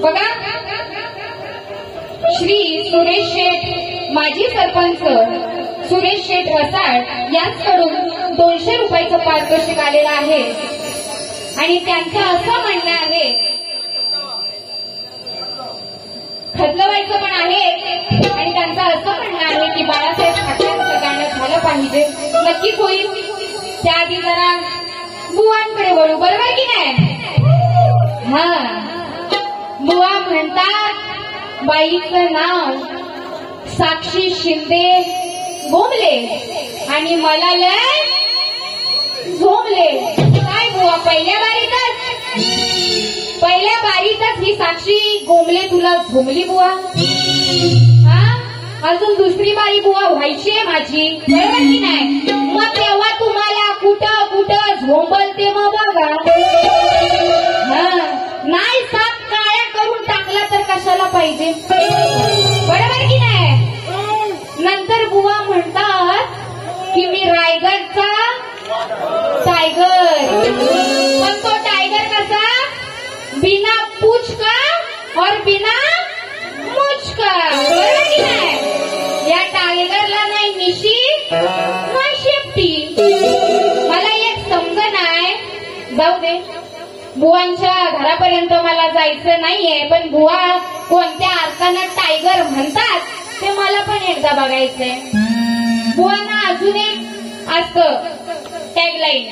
बघा, श्री सुरेश शेठ माजी सरपंच सुरेश शेठ रसाळ यांच्याकडून 200 रुपयाचं पारितोषिक आलेलं आहे आणि त्यांचं असं म्हणणं आहे, खतलवायचं पण आहे आणि त्यांचं असं म्हणणं आहे की बाळासाहेब ठाकरेंचं गाणं झालं पाहिजे. नक्कीच होईल. त्याआधी जरा बुवांकडे वळू, बरोबर की नाही? हा, बुवा म्हणतात बाईचं नाव साक्षी शिंदे गोमले आणि मला लय झोमले. काय बुवा, पहिल्या बारीतच ही साक्षी गोमले तुला झोमली बुवा? हा, अजून दुसरी बारी बुवा व्हायची आहे माझी, बरोबर की नाही? मग तेव्हा तुम्हाला कुठं कुठं झोंबलते मग बघा. हा, नाही साप काळ्या करून टाकला तर कशाला पाहिजे, बरोबर की नाही? नंतर बुवा म्हणतात की मी रायगडचा टायगर, पण तो टायगर कसा? बिना पूछ का और बिना मुझ का, बरोबर की नाही? या टायगरला नाही मिशी नाही शेपटी. मला एक समज नाही, जाऊ दे, बुवांच्या घरापर्यंत मला जायचं नाहीये, पण बुवा कोणत्या अर्थानं टायगर म्हणतात ते मला पण एकदा बघायचंय. बुवांना अजून एक असतं टॅगलाईन,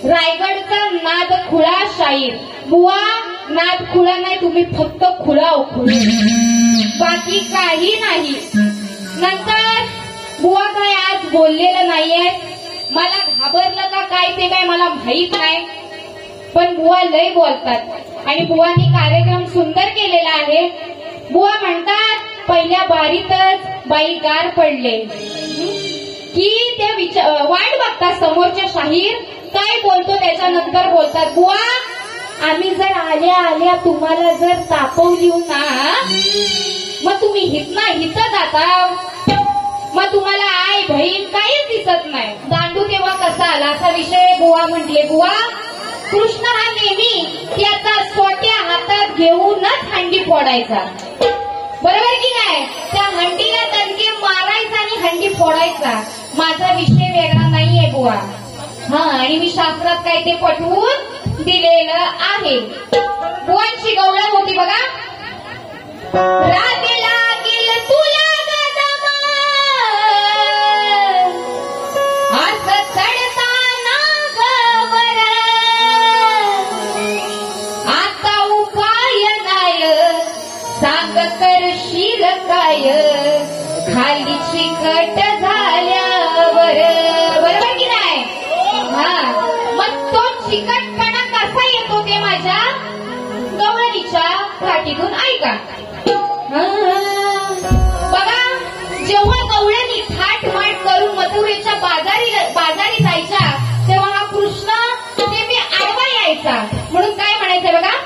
रायगडचा नाद खुळा शाहीर. बुवा नाद खुळा नाही, तुम्ही फक्त खुळा खुळ, बाकी काही नाही. नंतर बुवा काय आज बोललेलं नाहीये, मला घाबरलं का काय ते काय मला माहित नाही, पण बुवा लय बोलतात आणि बुवांनी कार्यक्रम सुंदर केलेला आहे. बुवा म्हणतात पहिल्या बारीतच बाई गार पडले की ते वाट बघतात समोरच्या शाहीर काय बोलतो, त्याच्यानंतर बोलतात बुवा आम्ही जर आल्या आल्या तुम्हाला जर तापवली ना, मग तुम्ही हित जाता, मग तुम्हाला आई बहीण काहीच दिसत नाही. दांडू तेव्हा कसा आला असा विषय बुवा म्हटले. बुवा कृष्ण हा नेहमी त्याचा सोट्या हातात घेऊनच हंडी फोडायचा, बरोबर की नाही? त्या हंडीला दणके मारायचा आणि हंडी फोडायचा. माझा विषय वेगळा नाहीये बुवा. हा, आणि मी शास्त्रात काय ते पटवून दिलेलं आहे. बुवांची गवळण होती बघा, राग लागेल तुला असं चढताना गवर, आता उपाय नाय सांग करशील काय खाली चिकट झाल्यावर, बरोबर की नाही? हा, मग तो चिकटपणा कसा येतो ते माझ्या गवळणीच्या काठीतून ऐका. बघा, जेव्हा गवळणी थाटमाट करून मथुरेच्या बाजारी जायच्या तेव्हा हा कृष्ण ते मी आडवा यायचा, म्हणून काय म्हणायचं बघा,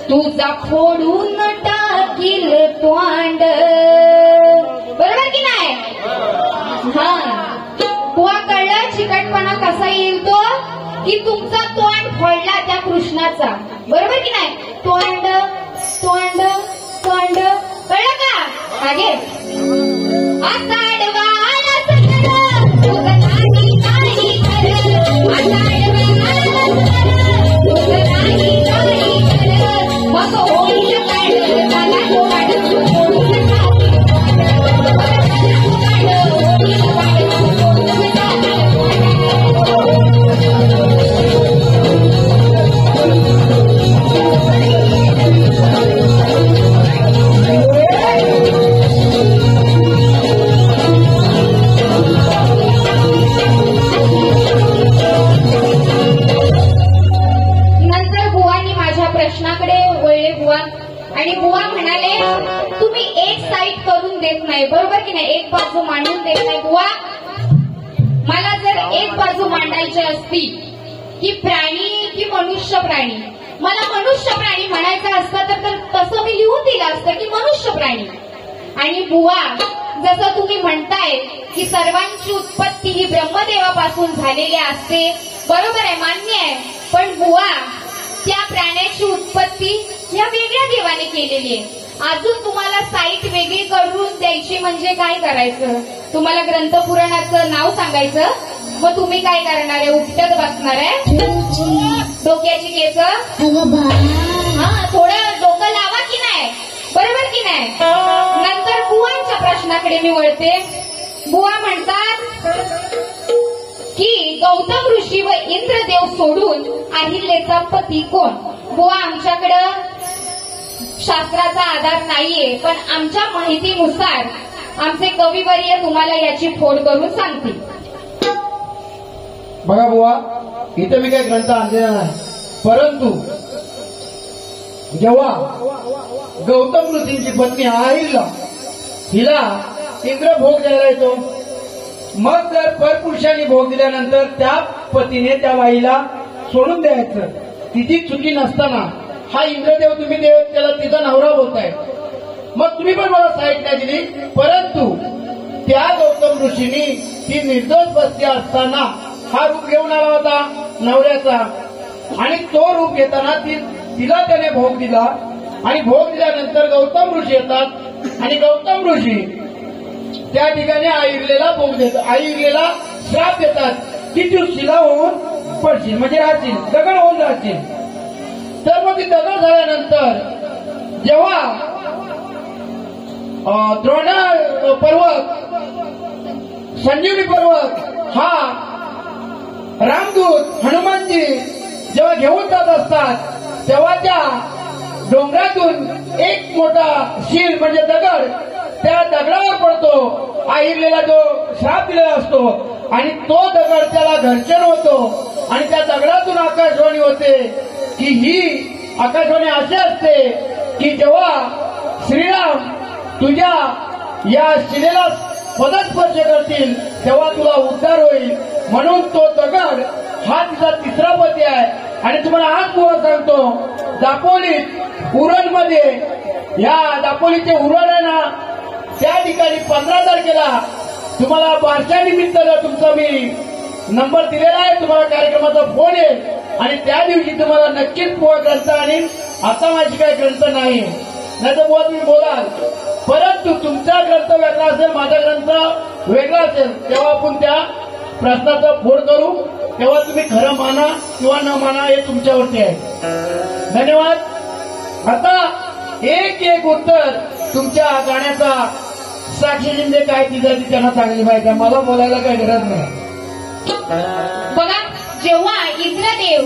तुझा फोडून टाकील तोंड, बरोबर की नाही? हा, तुला कळलं चिकटपणा कसा येईल तो, की तुमचा तोंड फोडला त्या कृष्णाचा, बरोबर की नाही? तोंड तोंड तोंड, कळलं का? मागे आषाढवा आला सतर, तुझं नाही काही खरं, आषाढवा आला सतर, तुझं नाही काही खरं, मग होईल काढ मला काढ सोडून आणि बुवा म्हणाले तुम्ही एक साईड करून देत नाही, बरोबर की नाही, एक बाजू मांडून देत नाही. बुवा मला जर एक बाजू मांडायची असती की प्राणी की मनुष्य प्राणी, मला मनुष्य प्राणी म्हणायचं असतं तर तसं मी लिहून दिलं असतं की मनुष्य प्राणी. आणि बुवा जसं तुम्ही म्हणताय की सर्वांची उत्पत्ती ही ब्रह्मदेवापासून झालेली असते, बरोबर आहे, मान्य आहे. पण बुवा त्या प्राण्याची उत्पत्ती या वेगळ्या देवाने केलेली आहे. अजून तुम्हाला साईट वेगळी करून द्यायची म्हणजे काय करायचं? तुम्हाला ग्रंथपुराणाचं नाव सांगायचं, मग तुम्ही काय करणार आहे? उपटत बसणार आहे डोक्याची केस? हा, थोडं डोकं लावा की नाही, बरोबर की नाही. नंतर बुवांच्या प्रश्नाकडे मी वळते. बुवा म्हणतात की गौतम ऋषी व इंद्रदेव सोडून अहिल्याचा पती कोण? बुवा आमच्याकडं शास्त्राचा आधार नाहीये, पण आमच्या माहितीनुसार आमचे कविवर्य तुम्हाला याची फोड करून सांगतील. बघा बुवा, इथं मी काही ग्रंथ आणलेला नाही, परंतु जेव्हा गौतम ऋषींची पत्नी अहिल्या हिला इंद्र भोग द्यायला येतो, मग जर परपुरुषांनी भोग दिल्यानंतर त्या पतीने त्या बाईला सोडून द्यायचं, तिची चुकी नसताना हा इंद्रदेव तुम्ही देव त्याला तिचा नवरा बोलताय, मग तुम्ही पण मला साईट नाही दिली. परंतु त्या गौतम ऋषींनी ती निर्दोष बसली असताना हा रूप घेऊन आला होता नवऱ्याचा, आणि तो रूप घेताना तिला त्याने भोग दिला. आणि भोग दिल्यानंतर गौतम ऋषी येतात आणि गौतम ऋषी त्या ठिकाणी अहिल्याला भोग देतात, अहिल्याला श्राप देतात की तू शिला होऊन पडशील, म्हणजे राहशील, दगड होऊन राहशील. तर मग ती दगड झाल्यानंतर जेव्हा द्रोण पर्वत, संजीवनी पर्वत हा रामदूत हनुमानजी जेव्हा घेऊन जात असतात, तेव्हा त्या डोंगरातून एक मोठा शील म्हणजे दगड त्या दगडावर पडतो, अहिल्याला जो श्राप दिलेला असतो, आणि तो दगड त्याला घर्षण होतो. आणि त्या दगडातून आकाशवाणी होते की ही आकाशवाणी अशी असते की जेव्हा श्रीराम तुझ्या या शिलेला पदस्पर्श करतील तेव्हा तुला उद्धार होईल. म्हणून तो दगड हा तिचा तिसरा पती आहे. आणि तुम्हाला आज बुवा सांगतो, दापोलीत उरणमध्ये, या दापोलीचे उरण आहे ना, त्या ठिकाणी 15 तारखेला तुम्हाला बारशा निमित्त तुमचा मी नंबर दिलेला आहे, तुम्हाला कार्यक्रमाचा फोन येईल आणि त्या दिवशी तुम्हाला नक्कीच बुवा ग्रंथ आणीन. आता माझी काही ग्रंथ नाही, नाही तर बुवा तुम्ही बोलाल, परंतु तुमचा ग्रंथ वेगळा असेल, माझा ग्रंथ वेगळा असेल, तेव्हा आपण त्या प्रश्नाचा फोड करू, तेव्हा तुम्ही खरं माना किंवा न माना हे तुमच्यावरती आहे. धन्यवाद. आता एक एक उत्तर तुमच्या गाण्याचा साक्षी शिंदे काय तिचा ती त्यांना चांगली माहिती आहे, मला बोलायला काही गरज नाही. बघा, जेव्हा इंद्रदेव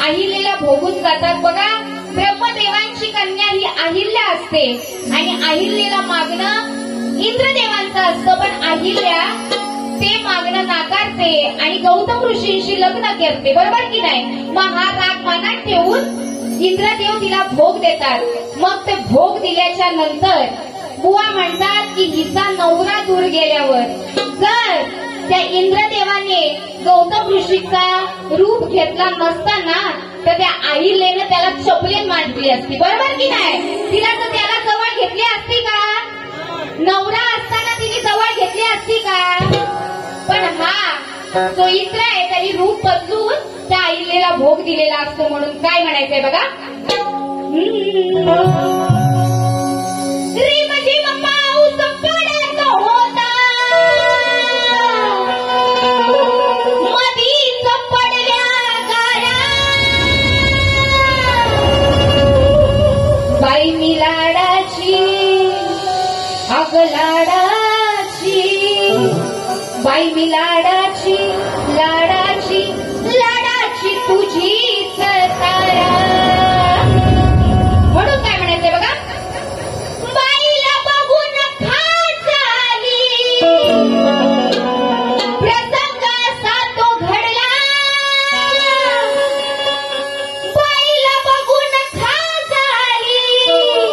अहिल्याला भोगून जातात, बघा ब्रह्मदेवांची कन्या ही अहिल्या असते आणि अहिल्याला मागणं इंद्रदेवांचं असतं, पण अहिल्या ते मागणं नाकारते आणि गौतम ऋषींशी लग्न करते, बरोबर की नाही. मग हा राग मनात ठेवून इंद्रदेव तिला भोग देतात. मग ते भोग दिल्याच्या नंतर बुवा म्हणतात की हिचा नवरा दूर गेल्यावर जर त्या इंद्रदेवाने गौतम ऋषीचा रूप घेतला नसताना तर त्या अहिल्याने त्याला चपलीन मांडली असती, बरोबर की नाही. तिला तर त्याला जवळ घेतली असती का? नवरा असताना तिने जवळ घेतली असती का? पण हा जो इंद्र आहे त्याने रूप बदलून त्या अहिल्याला भोग दिलेला असतो. म्हणून काय म्हणायचंय बघा, पाऊस पडत होता मधीच पडल्या गारा, बाई मी लाडाची, अग लाडाची, बाई मी लाडाची, लाडाची, लाडाची तुझीच तारा. म्हणून काय म्हणायचंय बघा, बाईला बघून खास आली, प्रसंग असा तो घडला, बाईला बघून खास आली,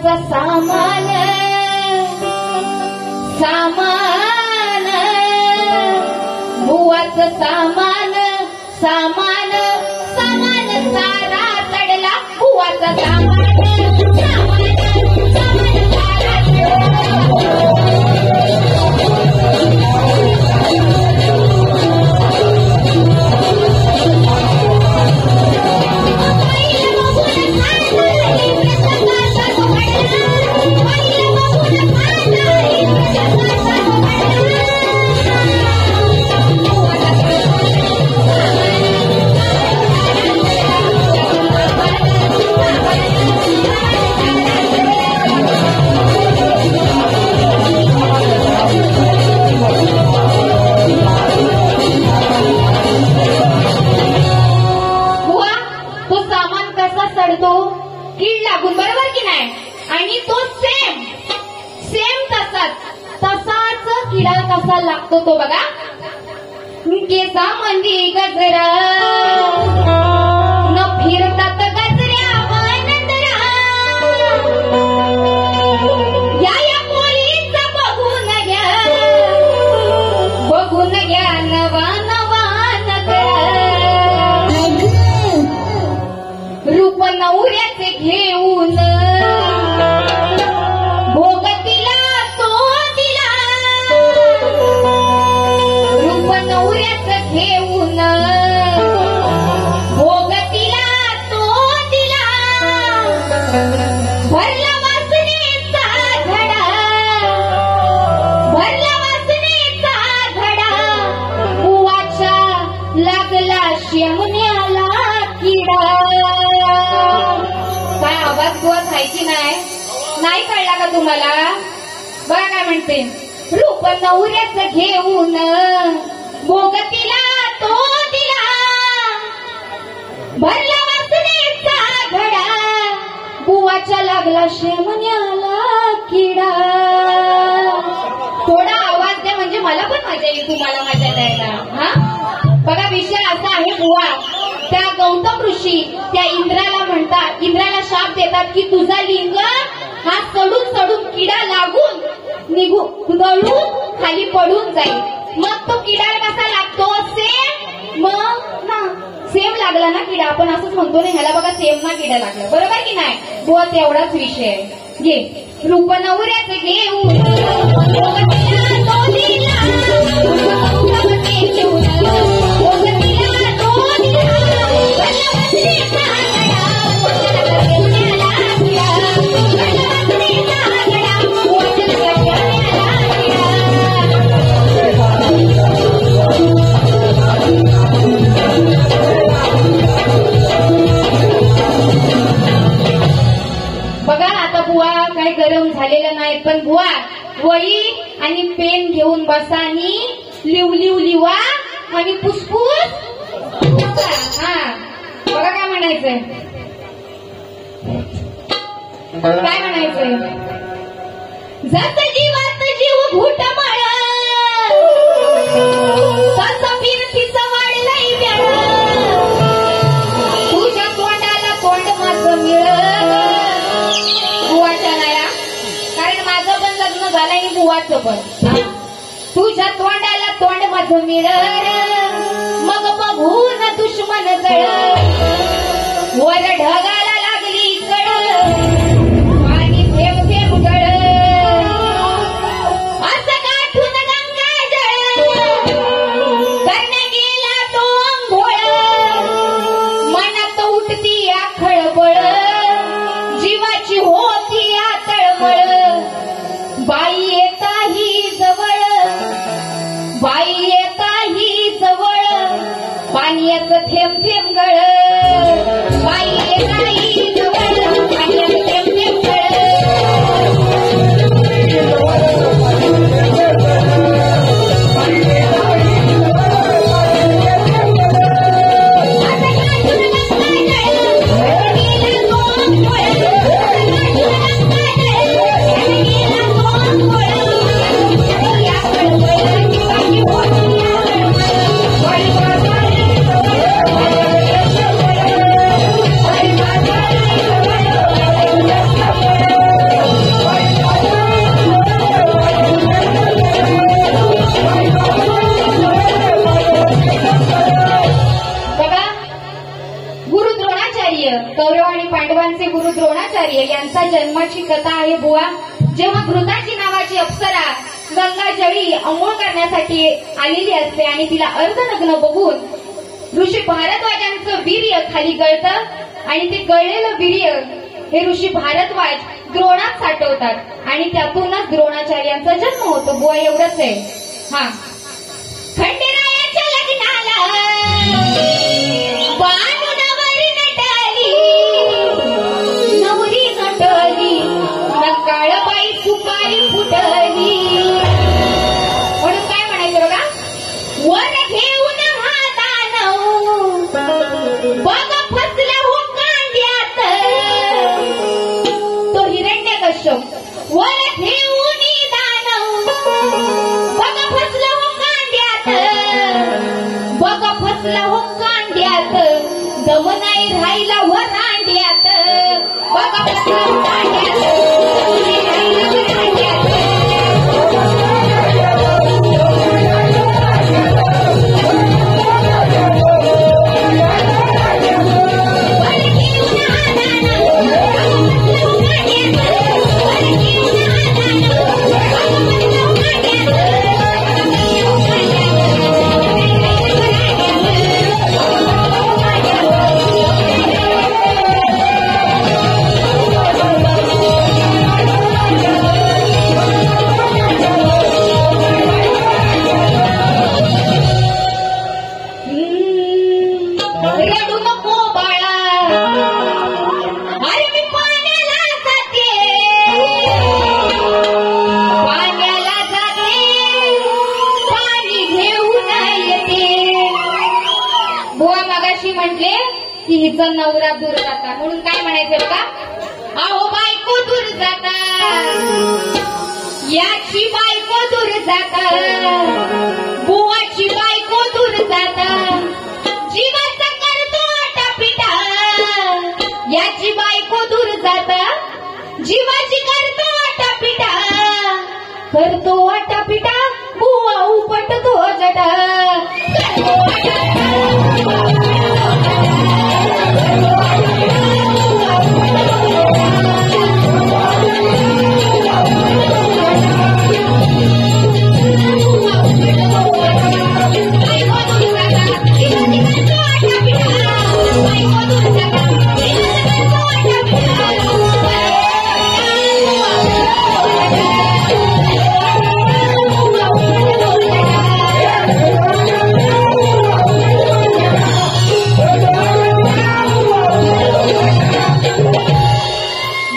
बुवाचं सामान सामान बुवाचं सामान सामान सामान सारा चढला बुवाचं सामान सामान सामान सारा कीड लागून, बरोबर की नाही? आणि तो सेम तसाच किडा कसा लागतो तो बघा. केसामंदी गजरा न फिरतात गजऱ्या नंदरा या पोळीचा बघून घ्या नवा नवा रूप नवऱ्याचे घेऊन भोगतीला तो दिला रूप नवऱ्याचे घेऊन भोगतीला तो दिला भरला वासनेचा घडा बुवाच्या लागला शेमण्याला किडा. काय आवाज बुवा खायची नाही कळला का तुम्हाला? बघा काय म्हणते. रूप नवऱ्याचं घेऊन भोगतीला तो दिला भरला वासनेचा घडा बुवाच्या लागला शेमण्याला किडा. थोडा आवाज द्या म्हणजे मला पण मजा येईल तुम्हाला मजा द्यायला. हा बघा विषय असा आहे बुवा. त्या गौतम ऋषी त्या इंद्राला म्हणतात, इंद्राला शाप देतात की तुझा लिंग हा चढून किडा लागून गळून खाली पडून जाईल. मग तो किडा कसा लागतो? सेम. मग ना सेम लागला ना किडा, आपण असंच म्हणतो ना ह्याला बघा सेम ना किडा लागला, बरोबर की नाही? बुवा तेवढाच विषय आहे. घे रूप नवऱ्याचं घेऊन बघा आता बुवा काही गरम झालेलं नाही, पण बुवा वही आणि पेन घेऊन बसा आणि लिवा आणि पुसपूस. हा बघा काय म्हणायचंय, काय म्हणायचंय. जसं जीवात जीव घुटमळ तसं फिरतीचं वाढलंय प्याळ तुझ्या तोंडाला तोंड माझं मिळ बुवाच्या नाया, कारण माझं पण लग्न झालं आणि बुवाचं पण. तुझ्या तोंडाला तोंड माझं मिळ मग बघून दुश्मन जळ वर ढगाला लागली कळ आणि थेंब थेंब गळ असं गाठून गंगा जळ करण्या गेला तो अंघोळ मनात उठती खळबळ जीवाची होती तळमळ बाई येताही जवळ पाण्याचं थेंब थेंब गळ बाई येताही जवळ पाण्याचं थेंब थेंब गळ. Bye. कौरवांचे गुरु द्रोणाचार्य यांचा जन्माची कथा आहे बुवा. जेव्हा घृताची नावाची अप्सरा गंगाजळी अंघोळ करण्यासाठी आलेली असते आणि तिला अर्धनग्न बघून ऋषी भारद्वाजांचं वीर्य खाली गळतं आणि ते गळलेलं वीर्य हे ऋषी भारद्वाज द्रोणात साठवतात आणि त्यातूनच द्रोणाचार्यांचा जन्म होतो बुवा. एवढंच आहे. हा, खंडेरायाच्या लग्नाला बाणूनवरी नटली, नवरी नटली, नकाळबाई सुपारी फुटली. म्हणून काय म्हणायचं बघा, वर घेऊन हा दानव बघ फसला हो कांद्यात. तो हिरण्यकश्यप वर घेऊन दानव बघ फसला हो कांद्यात, बघ फसला हो कांद्यात, दम नाही राहिला व रांड्यात. बघ फसला हो कांद्यात, दम नाही राहिला व रांड्यात. रडू नको बाळा, अरे मी पाण्याला जाते, पाण्याला जाते, पाणी घेऊन येते. बुवा मगाशी म्हटले की हिचा नवरा दूर जाता, म्हणून काय म्हणायचं बघा, अहो बायको दूर जाता, याची बायको दूर जाता, बुवाची बायको दूर जाता, जीवाचा करतो आटापिटा, याची बायको दूर जाता, जीवाची करतो आटापिटा, करतो आटापिटा, बुवा उपटतो जटा, करतो आटापिटा.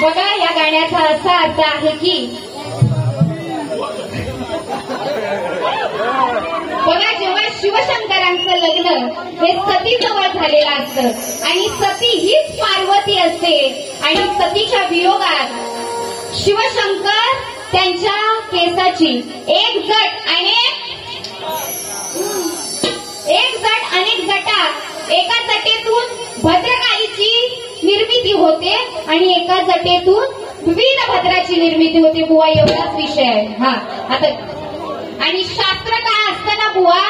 बघा, या गाण्याचा असा अर्थ आहे की बघा, जेव्हा शिवशंकरांचं लग्न हे सतीजवळ झालेलं असतं आणि सती हीच पार्वती असते आणि सतीच्या वियोगात शिवशंकर त्यांच्या केसाची एक जट अनेक जटा, एका जटेतून भद्रकालीची निर्मिती होते आणि एका जटेतून वीरभद्राची निर्मिती होते बुवा. एवढाच विषय आहे. हा, आता आणि शास्त्र काय असतं ना बुवा,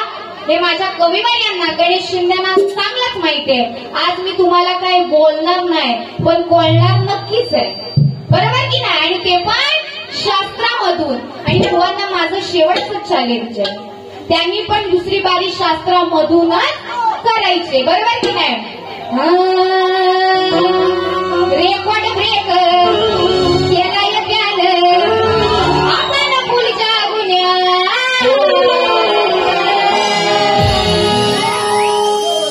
हे माझ्या कविवर्यांना गणेश शिंदेना चांगलंच माहिती आहे. आज मी तुम्हाला काही बोलणार नाही पण बोलणार नक्कीच आहे, बरोबर की नाही, आणि ते पण शास्त्रामधून. आणि बुवांना माझं शेवटचं चॅलेंज आहे, त्यांनी पण दुसरी बारी शास्त्रामधूनच करायचे, बरोबर की नाही. रेकॉर्ड ब्रेक केला त्यानं आपण पुढच्या गुन्ह्या,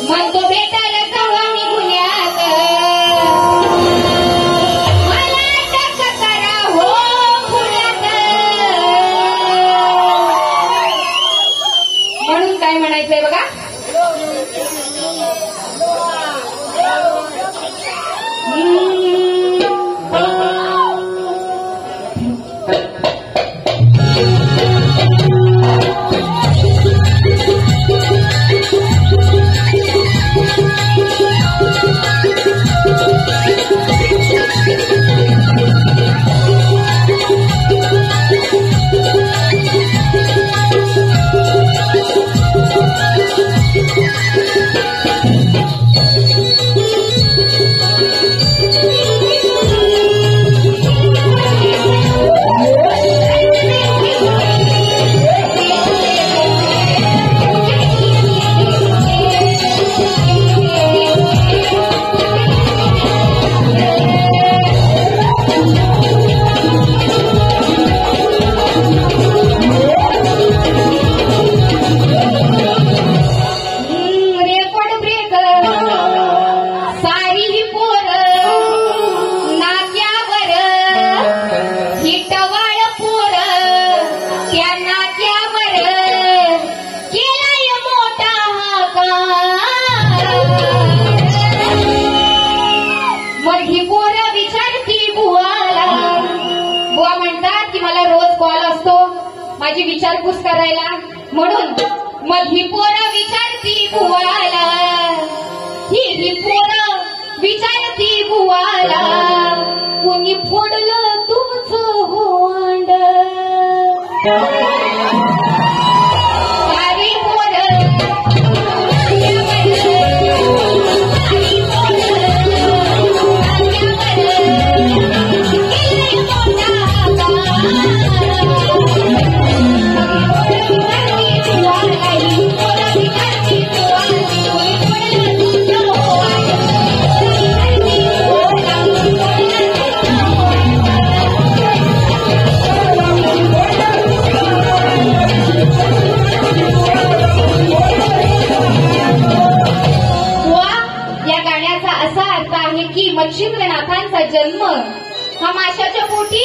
म्हणतो भेटायला जाऊ आम्ही गुन्ह्यात, मला अटक करा हो पुण्यात. म्हणून काय म्हणायचंय बघा, माझी विचारपूस करायला. म्हणून मग ही पोरं विचारती बुवाला, ही पोरं विचारती बुवाला, कोणी फोडलं तुमचं होंड. सारी पोरं मच्छिंद्रनाथांचा जन्म हा माशाच्या पोटी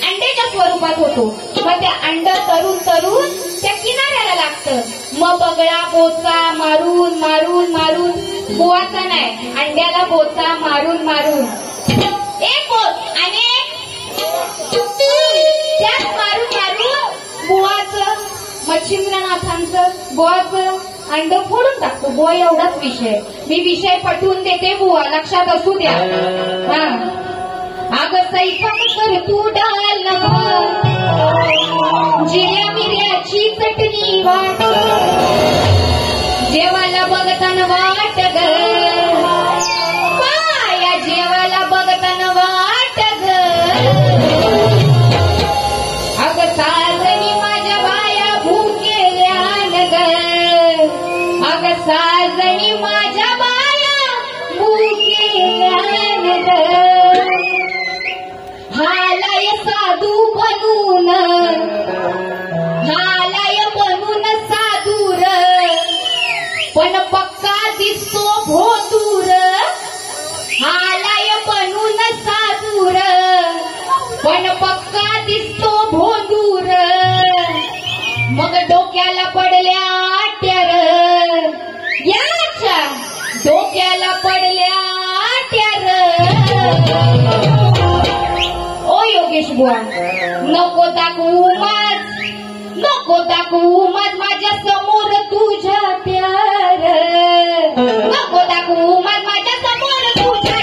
अंड्याच्या स्वरूपात होतो. मग ते अंड तरून तरून त्या किनाऱ्याला लागतं. मग बगळा बोचा मारून मारून मारून, बुवाचा नाही, अंड्याला बोचा मारून मारून एक बोच आणि त्यात मारून मारून बुवाचं, मच्छिंद्रनाथांचं बुवाचं अंड फोडून टाकतो. बुवा एवढाच विषय. मी विषय पटवून देते बुवा, लक्षात असू द्या. हा, अगं सैपाक कर तू डाल जिऱ्या मिऱ्याची चटणी वाट, जेवायला बघताना वाट ग पाया, जेवायला बघताना वाट ग. अगं साजणी माझ्या बाया भूकेल्यान ग, अगं साजणी माझ्या बाया भूकेल्यान ग. हालाय साधू बनून, हालाय बनून साधूर, पण पक्का दिसतो भोतूर. हालाय बनून साधूर, पण पक्का दिसतो भोंदूर. मग डोक्याला पडल्या आट्यार, याच्या डोक्याला पडल्या आट्यार. ओ योगेश बुवा, नको दाखवू माझ, नको दाखवू माझ माझ्या समोर तुझ्या प्यार, नको दाखवू माझ माझ्या समोर तुझ्या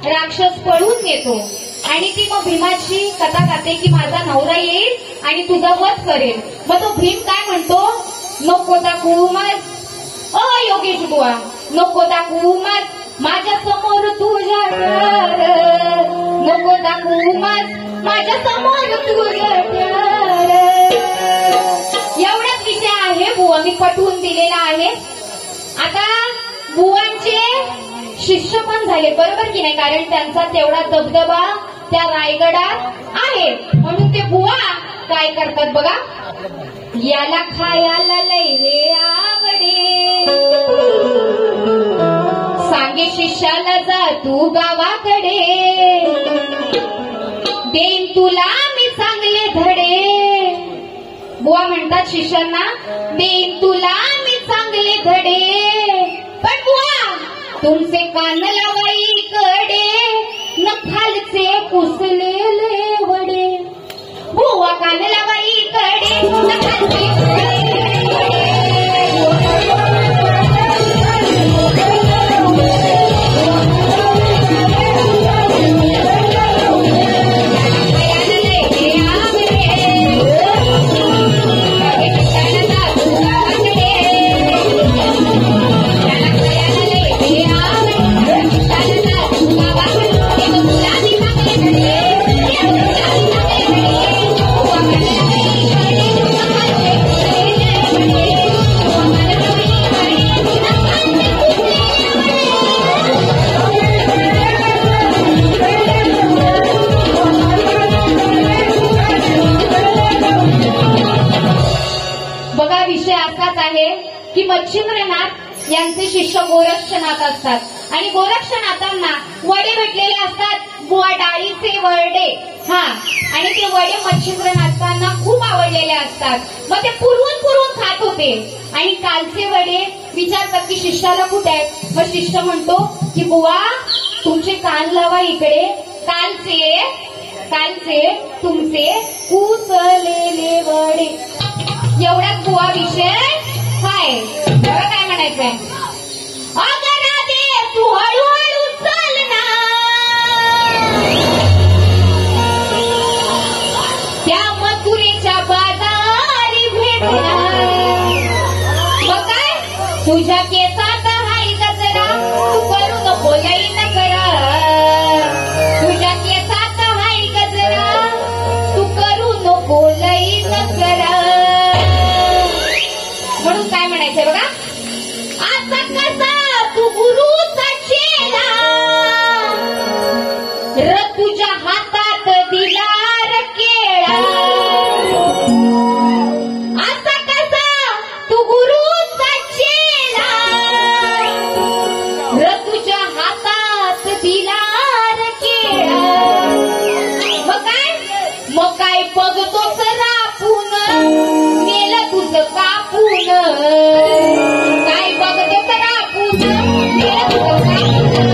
राक्षस पळून येतो आणि ती मग भीमाची कथा करते की माझा नवरा येईल आणि तुझा वध करेल. मग तो भीम काय म्हणतो, नको दाखवू माझ, ओ योगेश बुवा, नको दाखवू माझ माझ्या समोर तुझ्या प्यार, नको दाखवू माझ माझ्या समोर तुझ्या प्यार. एवढाच विषय आहे बुवा, मी पटवून दिलेला आहे. आता बुवांचे शिष्य पण झाले, बरोबर की नाही, कारण त्यांचा तेवढा दबदबा त्या रायगडात आहे. म्हणून ते बुवा काय करतात बघा, याला खायला लय हे आवडे, सांगे शिष्याला जा तू गावाकडे, देईन तुला मी चांगले धडे. बुवा म्हणतात शिष्यांना, देईन तुला मी चांगले धडे, पण बुवा तुमचे कान लावाई कडे, न खालचे पुसलेले वडे. बुवा कान लावाई कडे, न खालचे पुसलेले वडे. की मच्छिंद्रनाथ यांचे शिष्य गोरक्षनाथ असतात आणि गोरक्षनाथांना वडे भेटलेले असतात. बुवा डाळीचे वडे, हा, आणि ते वडे मच्छिंद्र नाचताना खूप आवडलेले असतात. मग ते पुरवून खात होते. आणि कालचे वडे विचारतात की शिष्याला कुठे आहेत. मग शिष्य म्हणतो की बुवा तुमचे कान लावा इकडे. कालचे तुमचे कुचलेले वडे. एवढाच बुवा विषय काय. बरं काय म्हणायचंय. अगं राधे तू हळूहळू चल ना, त्या मथुरेच्या बाजारी भेटणार. मग काय तुझ्या केसात हाय गजरा, तू करू नको लई नकरा. तुझ्या केसात हाय गजरा, तू करू नको लई नकरा. म्हणून काय म्हणायचंय बघा. असा कसा तू गुरुचा चेला, र तुझ्या हातात दिला र केळा. असा कसा तू गुरुचा चेला, र तुझ्या हातात दिला र केळा. मग काय बघतोस रापून, नेलं तुझं कापून. काय बघतोस रापून, नेलं तुझं कापून.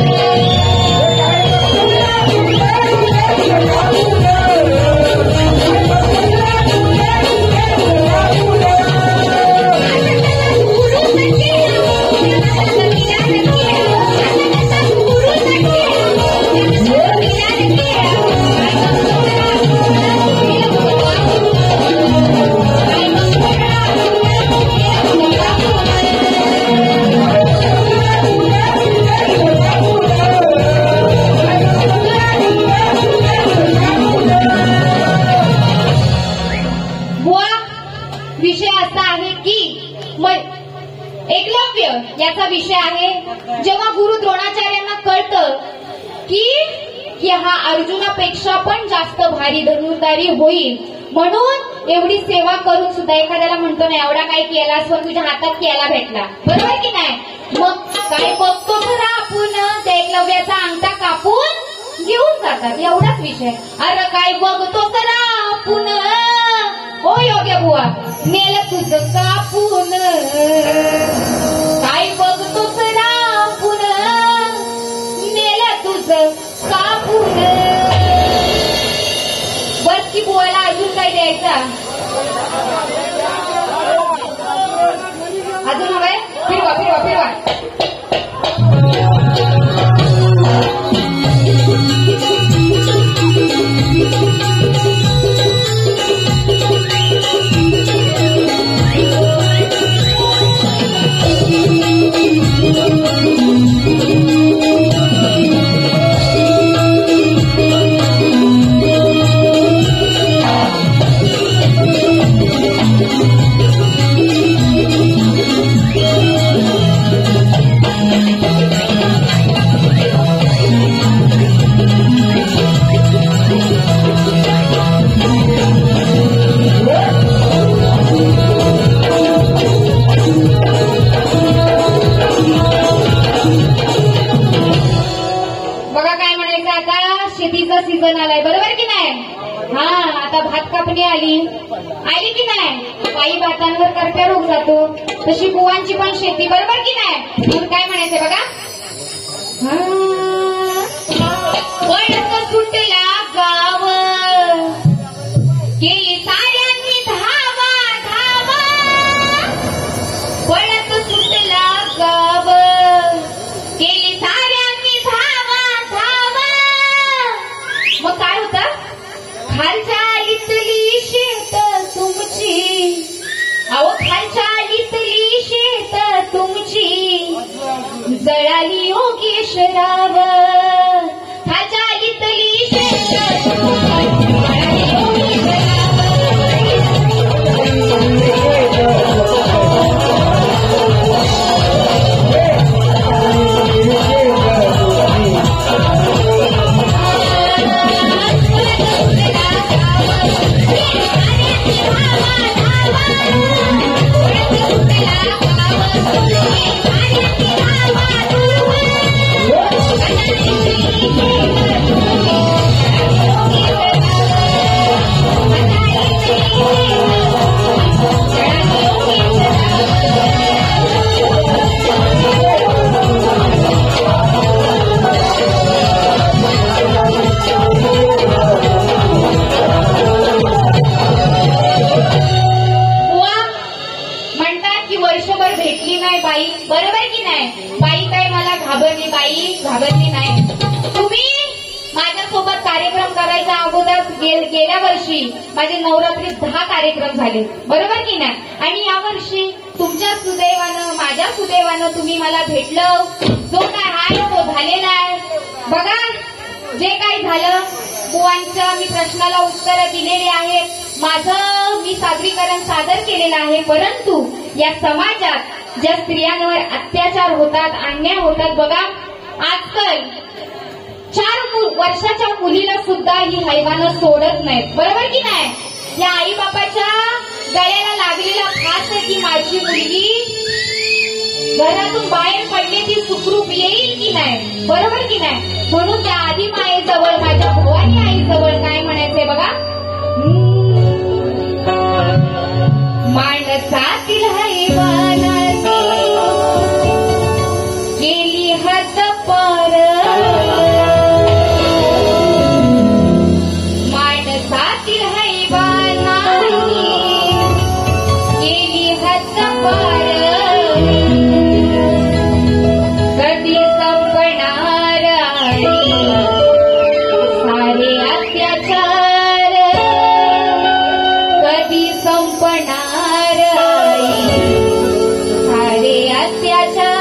विषय असा आहे की एकलव्य याचा विषय आहे. जेव्हा गुरु द्रोणाचार्यांना कळतं की हा अर्जुनापेक्षा पण जास्त भारी धनुर्धारी होईल, म्हणून एवढी सेवा करून सुद्धा एखाद्याला म्हणतो ना एवढा काय केलास पण तुझ्या हातात केला भेटला. बरोबर की नाही. मग काय बघतो तर आपण त्या एकलव्याचा अंगठा कापून घेऊन जातात. एवढाच विषय. अरे काय बघतो तर आपण, हो योग्य बुवा, नेलं तुझं कापून. काय बघतो तर आपण, नेलं तुझं कापून. बस की बुवाला अजून काय द्यायचा. अजून हवंय. फिरवा फिरवा फिरवा. सीझन आलाय. बरोबर की नाही. हा, आता भात कापणी आली की नाही. काही भातांवर करप्या रोग जातो, तशी बुवांची पण शेती. बरोबर की नाही. म्हणून काय म्हणायचंय बघा. वळत सुटला गाव, केली साऱ्यांनी धावा धावा. वळत सुटला गाव, केली साऱ्यांनी धावा धावा. मग काय होतं. खालच्या आलीतली शेत तुमची, अहो खालच्या आलीतली शेत तुमची, जळाली योगेश्वराव. खालच्या आलीतली शेत तुमची, जळाली योगेश्वराव. Thank you. नाही बाई, बरोबर की नाही? बाई काय मला घाबरली, बाई घाबरली नाही. तुम्ही माझ्यासोबत कार्यक्रम करायच्या अगोदर गेल्या वर्षी माझे नवरात्रीत 10 कार्यक्रम झाले, बरोबर की नाही? आणि यावर्षी तुमच्या सुदैवानं, माझ्या सुदैवानं तुम्ही मला भेटलं. जो काय आहे तो झालेला आहे. बघा, जे काही झालं, बुवांच्या मी प्रश्नाला उत्तरं दिलेली आहेत, माझं मी सादरीकरण सादर केलेलं आहे. परंतु या समाजात ज्या स्त्रियांवर अत्याचार होतात, अन्याय होतात, बघा आजकाल 4 वर्षाच्या मुलीला सुद्धा ही हैवानं सोडत नाहीत, बरोबर की नाही? या आई बापाच्या गळ्याला लागलेला फास आहे की माझी मुलगी घरातून बाहेर पडले ती सुखरूप येईल की नाही, बरोबर की नाही? म्हणून त्या आधी मायेजवळ, माझ्या भवानी आईजवळ काय म्हणायचंय बघा, माणसातील हैवानाची गेली हद्द पार, माणसातील हैवानाची गेली हद्द पार, कधी संपणार सारे अत्याचार, कधी संपणार सारे अत्याचार.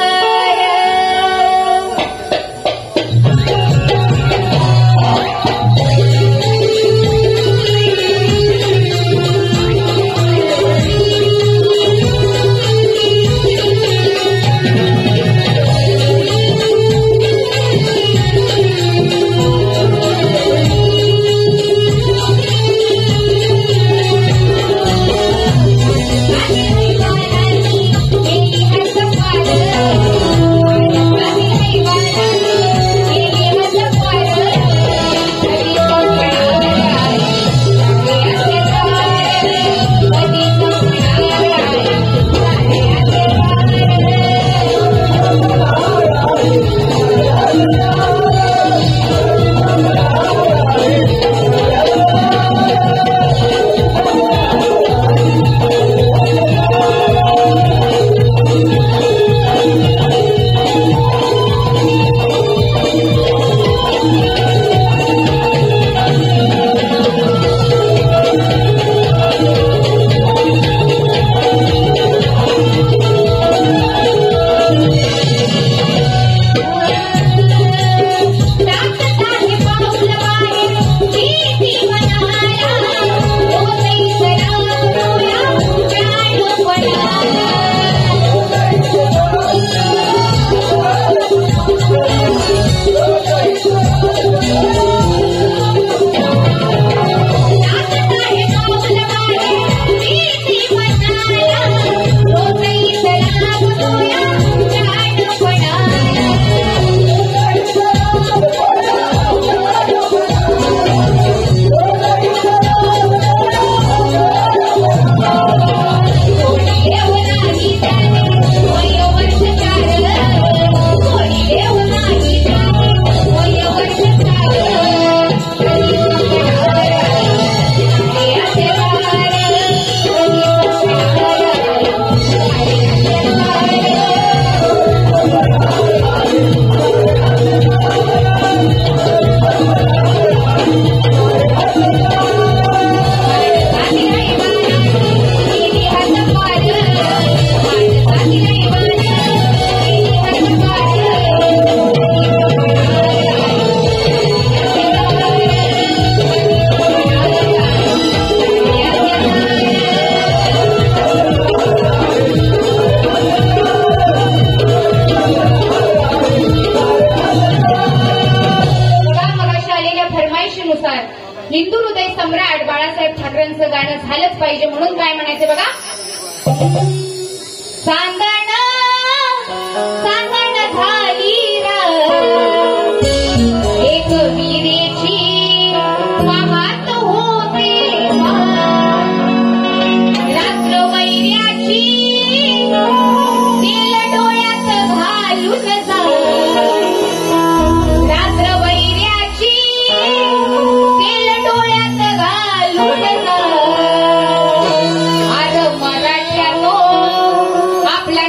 हिंदू हृदय सम्राट बाळासाहेब ठाकरेंचं गाणं झालंच पाहिजे. म्हणून काय म्हणायचं बघा, सांगण सांगण झाली एक वीरेची वाहत होते रात्र वैर्याची तेल डोळ्यात घालून जा, रात्र वैर्याची तेल डोळ्यात घालून जा. अरे मराठ्यानो आपला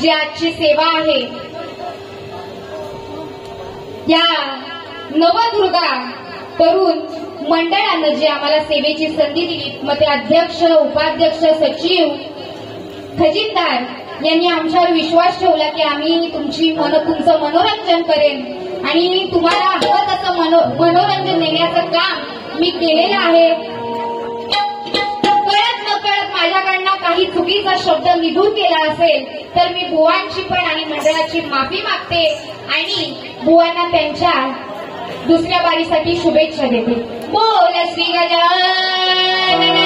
जी आजची सेवा आहे या नवदुर्गा तरुण मंडळानं जी आम्हाला सेवेची संधी दिली, मग ते अध्यक्ष, उपाध्यक्ष, सचिव, खजिनदार यांनी आमच्यावर विश्वास ठेवला की आम्ही तुमचं मनोरंजन करेन आणि तुम्हाला हवं तसं मनोरंजन देण्याचं काम मी केलेलं आहे. कळत नकळत माझ्याकडनं काही चुकीचा शब्द निघून गेला असेल तर मी बुवांची पण आणि मंडळाची माफी मागते आणि बुवांना त्यांच्या दुसऱ्या बारीसाठी शुभेच्छा देते. बोल श्री गजानन.